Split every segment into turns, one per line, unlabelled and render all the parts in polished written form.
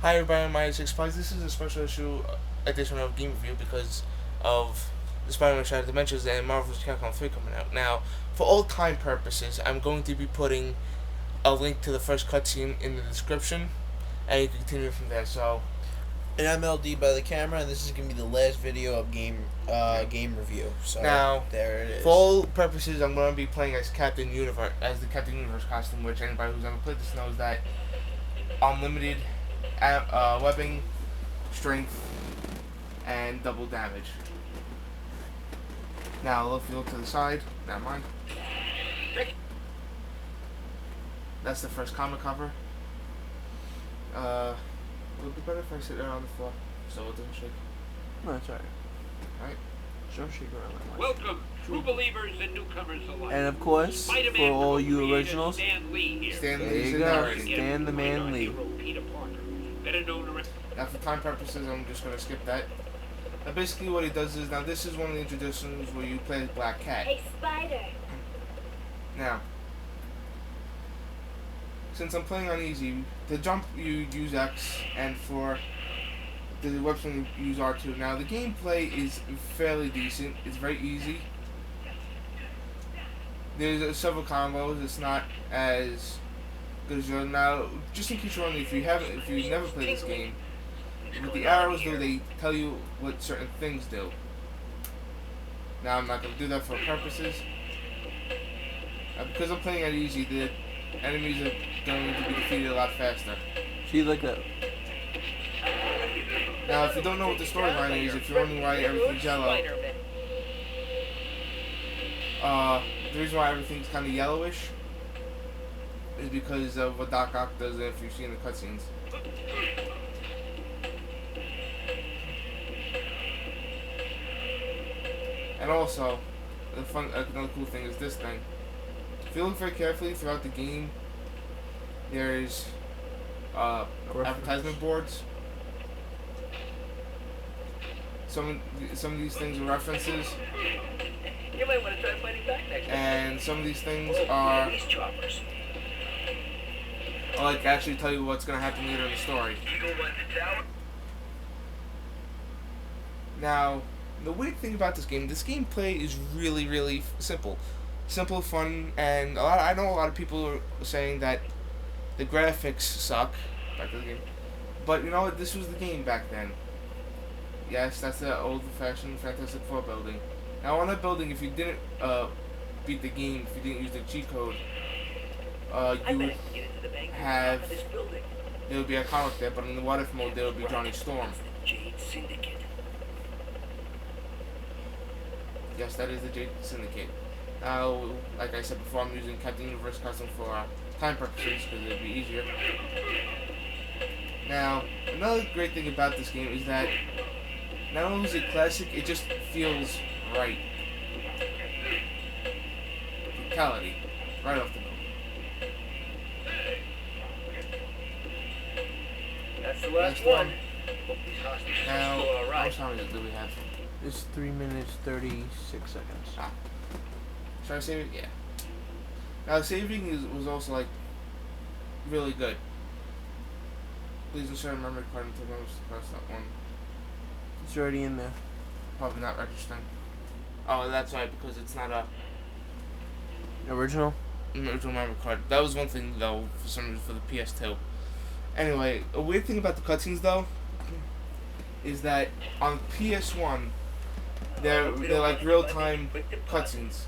Hi everybody, my name is Six Spice. This is a special issue edition of Game Review because of the Spider-Man Shattered Dimensions and Marvel's Capcom 3 coming out. Now, for old time purposes, I'm going to be putting a link to the first cutscene in the description, and you can continue from there. So,
And I'm LD by the camera, and this is gonna be the last video of game review. So
now,
there it is.
for all purposes, I'm going to be playing as Captain Universe, as the Captain Universe costume, which anybody who's ever played this knows that unlimited webbing, strength, and double damage. Now, if you look to the side, never mind. That's the first comic cover. It would be better if I sit there on the floor so it doesn't shake.
No, that's alright.
Alright?
Don't shake around that much.
Welcome, true believers and newcomers alike.
And of course, for all you originals,
Stan Lee here.
Stan
there
Lee's
you
in
go.
there.
Stan the Man Lee.
Peter Parker, better known around.
Now, for time purposes, I'm just going to skip that. Now, basically what he does is, now this is one of the introductions where you play as Black Cat.
Hey, Spider.
Now, since I'm playing on easy, to jump you use X, and for the weapon you use R2. Now, the gameplay is fairly decent. It's very easy. There's several combos. It's not as good as now. Just in case you're wondering, if you never played this game, with the arrows though, they tell you what certain things do. Now, I'm not going to do that for purposes. Because I'm playing at easy, the enemies are going to be defeated a lot faster.
See, like that.
Now, if you don't know what the storyline is, if you're wondering why everything's yellow, the reason why everything's kind of yellowish is because of what Doc Ock does if you've seen the cutscenes. And also, another cool thing is this thing. If you look very carefully throughout the game, there's advertisement boards. Some of these things are references,
You might want to try fighting back next time.
and some of these things are
These choppers.
like actually tell you what's gonna happen later in the story.
Eagle went to tower.
Now, the weird thing about this gameplay is really simple, fun, and I know a lot of people are saying that the graphics suck back to the game, but you know what? This was the game back then. Yes, that's the old-fashioned Fantastic Four building. Now, on that building, if you didn't beat the game, if you didn't use the cheat code, you would have, there would be a comic there, but in the what if mode, there would be Johnny Storm.
Jade Syndicate.
Yes, that is the Jade Syndicate. Now, like I said before, I'm using Captain Universe custom for time purposes because it'd be easier. Now, another great thing about this game is that not only is it classic, it just feels right. Fatality, right off the bat.
That's the last
Next
one.
one.
Hope these hostages are
Now,
still
how
alright.
much time do we have?
It's 3 minutes 36 seconds.
Should I save it? Yeah. Now, saving was also, like, really good. Please ensure memory card until members to press that one.
It's already in there.
Probably not registering. Oh, that's right, because it's not a
Original?
original memory card. That was one thing, though, for some reason, for the PS2. Anyway, a weird thing about the cutscenes, though, is that on PS1, they're like real-time cutscenes.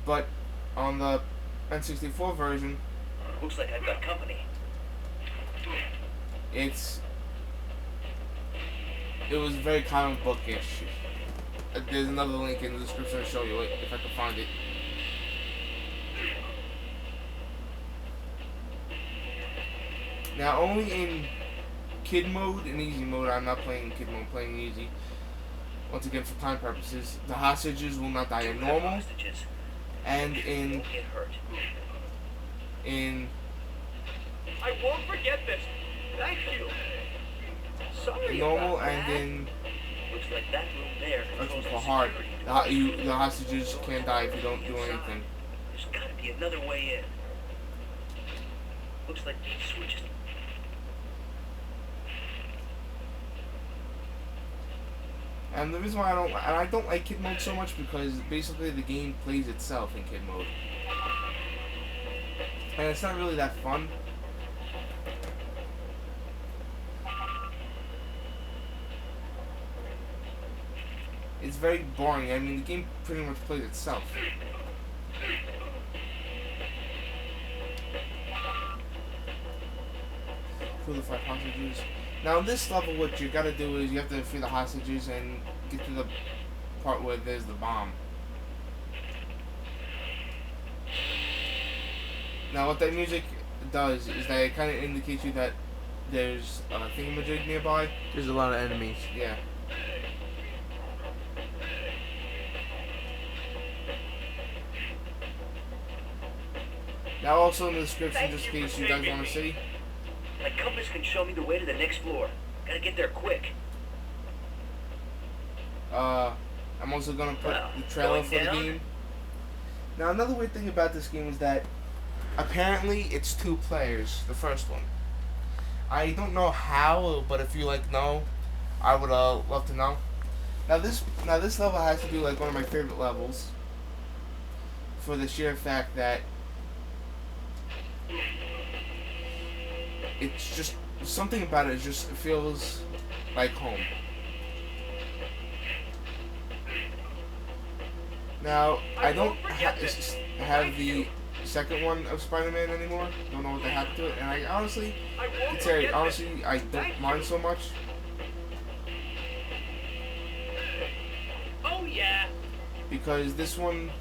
But on the N64 version,
Looks like I've got company.
it was very comic bookish. There's another link in the description to show you it, if I can find it. Now, only in kid mode and easy mode, I'm not playing in kid mode, I'm playing easy. Once again, for time purposes, the hostages will not die in normal,
Hostages.
and in
Won't get hurt. I won't forget this. Thank you. Sorry
normal
about
and
that.
in
Looks like that room there
That's
controls
for
the
hard.
security.
The hostages can't die if you don't do anything.
There's gotta be another way in. Looks like these switches.
And the reason why I don't like kid mode so much because basically the game plays itself in kid mode, and it's not really that fun. It's very boring. I mean, the game pretty much plays itself. Kill the 5 hostages. Now, in this level, what you gotta do is you have to free the hostages and get to the part where there's the bomb. Now, what that music does is that it kind of indicates you that there's a thingamajig nearby.
There's a lot of enemies.
Yeah. Now, also in the description, just in case you guys want to see.
My compass can show me the way to the next floor. Gotta get there quick.
I'm also gonna put the trailer for the game. Now, another weird thing about this game is that apparently it's 2 players. The first one. I don't know how, but if you know, I would love to know. Now this level has to be like one of my favorite levels for the sheer fact that it's just something about it just feels like home. Now, I don't have the second one of Spider-Man anymore. Don't know what they happened to it, and I honestly I don't mind so much.
Oh yeah.
Because this one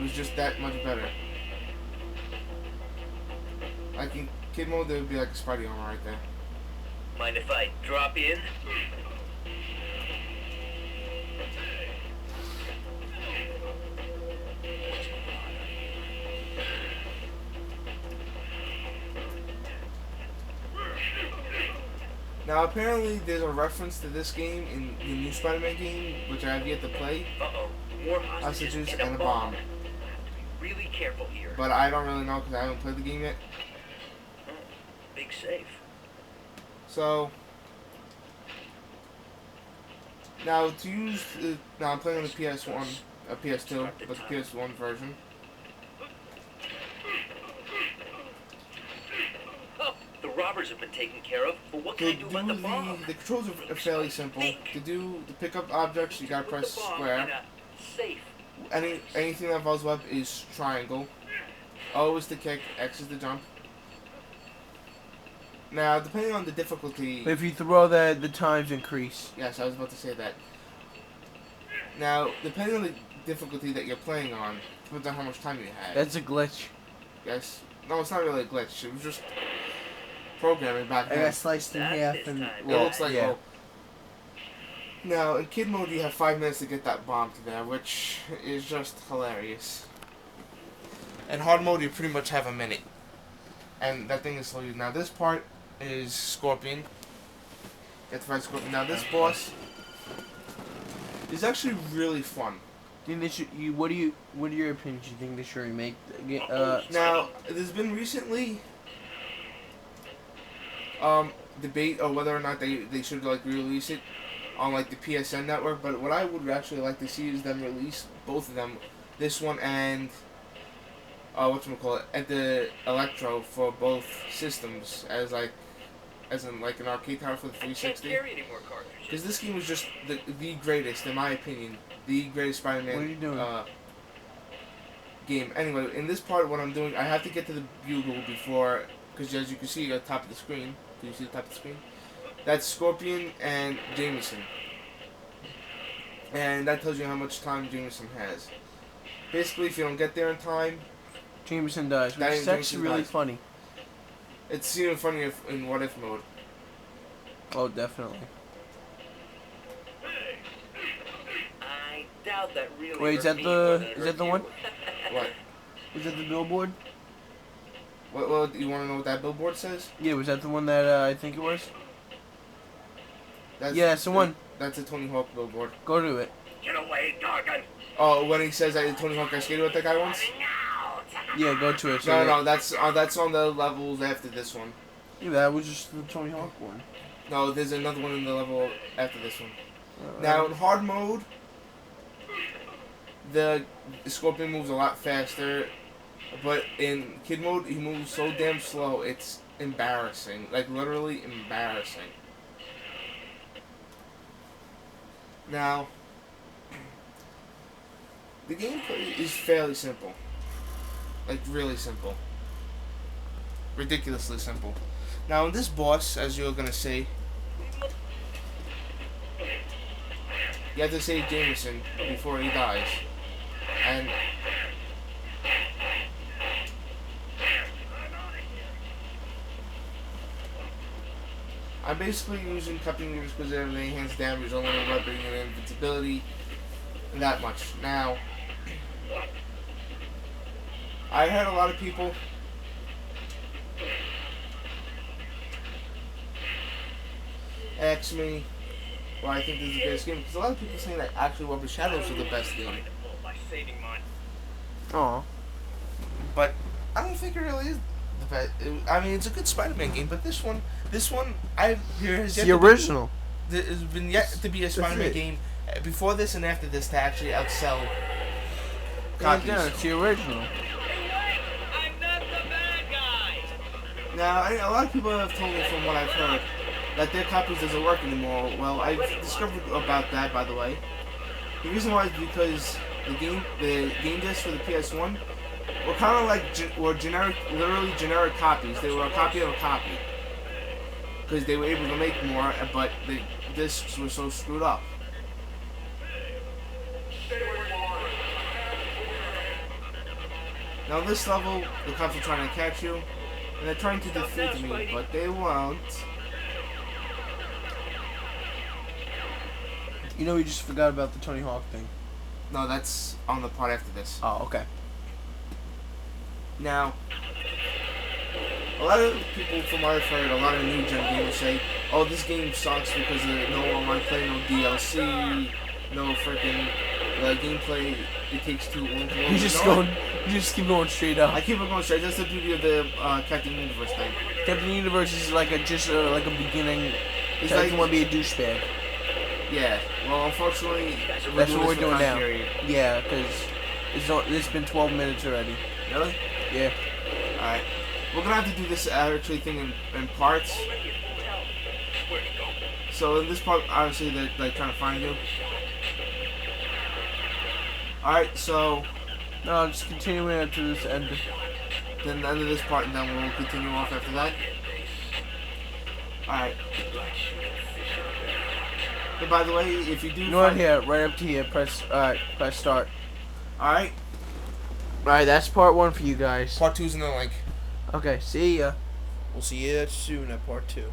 was just that much better. Like in kid mode, there would be like a Spidey armor right there.
Mind if I drop in?
Now, apparently, there's a reference to this game in the new Spider-Man game, which I have yet to play.
Uh-oh. More hostages
And a bomb.
Have to be really careful here.
But I don't really know because I haven't played the game yet.
Oh, big safe.
So, now to use, now I'm playing on the PS1, PS2, but the PS1 version.
Oh, the robbers have been taken care of, but what can I do about the bomb?
The controls are fairly simple. To pick up objects, you gotta press square.
Safe.
Anything that involves web is triangle. O is to kick, X is to jump. Now, depending on the difficulty...
If you throw that, the times increase.
Yes, I was about to say that. Now, depending on the difficulty that you're playing on, depends on how much time you have.
That's a glitch.
Yes. No, it's not really a glitch. It was just programming back then.
I got sliced in half and...
It looks like...
yeah.
Now, in kid mode, you have 5 minutes to get that bomb to there, which is just hilarious. In hard mode, you pretty much have a minute. And that thing is slow. Now, this part is Scorpion. You have to fight Scorpion. Now, this boss is actually really fun.
Think they should? What are your opinions? You think they should remake?
Now, there's been recently debate on whether or not they should re-release it on the PSN network. But what I would actually like to see is them release both of them, this one and whatchamacallit, at the Electro for both systems as an arcade title for the 360.
I can't carry any more cartridges.
Because this game was just the greatest, in my opinion, the greatest Spider-Man
what are you doing?
game. Anyway, in this part, what I'm doing, I have to get to the bugle before, because as you can see at the top of the screen, can you see the top of the screen? That's Scorpion and Jameson. And that tells you how much time Jameson has. Basically, if you don't get there in time,
Jameson dies, which is actually really funny.
It's even funnier in what if mode.
Oh, definitely.
I doubt that really.
Wait, is that the one?
What?
Was that the billboard?
What? You want to know what that billboard says?
Yeah, was that the one that I think it was?
That's
the one.
That's a Tony Hawk billboard.
Go to it.
Get away, Gargan!
Oh, when he says that Tony Hawk, I skated with that guy once?
Yeah, go to it.
No, that's on the levels after this one.
Yeah, that was just the Tony Hawk one.
No, there's another one in the level after this one. Now in hard mode, the Scorpion moves a lot faster, but in kid mode, he moves so damn slow. It's embarrassing, like literally embarrassing. Now, the gameplay is fairly simple. Like, really simple. Ridiculously simple. Now, in this boss, as you're gonna see, you have to save Jameson before he dies. And I'm basically using cupping units because they enhance damage, only weapon and invincibility, and that much. Now, I heard a lot of people ask me why I think this is the best game, because a lot of people saying that actually Weapon Shadows are the best game.
Aw.
But I don't think it really is the best. I mean, it's a good Spider-Man game, but this one, I hear has yet
The
to be-
original.
There has been yet to be a Spider-Man
it.
game before this and after this to actually outsell
Yeah,
copies.
yeah, it's the original.
Now, a lot of people have told me from what I've heard that their copies doesn't work anymore. Well, I've discovered about that, by the way. The reason why is because the game discs for the ps1 were kind of like were generic, literally generic copies. They were a copy of a copy because they were able to make more, but the discs were so screwed up. Now, this level, the cops are trying to catch you, and they're trying to defeat me, but they won't.
You know, we just forgot about the Tony Hawk thing.
No, that's on the part after this.
Oh, okay.
Now, a lot of people from what I've heard, a lot of new gen gamers say, "Oh, this game sucks because of no online play, no DLC, no freaking gameplay. It takes too long to load."
You just keep going straight up.
I keep on going straight. That's the beauty of the Captain Universe thing.
Captain Universe is like like a beginning.
It's
It's like
like
you want to be a douchebag.
Yeah. Well, unfortunately,
That's what we're doing now.
Period.
Yeah, because it's been 12 minutes already.
Really?
Yeah.
All right. We're gonna have to do this actually thing in parts. So in this part, obviously, they're like trying to find you. All right. So
No, just continuing it to this end.
then the end of this part, and then we'll continue off after that. All right. And by the way, if you do,
You know what? Here, right up to here. Press start.
All right.
All right, that's part 1 for you guys.
Part 2's in the link.
Okay, see ya.
We'll see you soon at part 2.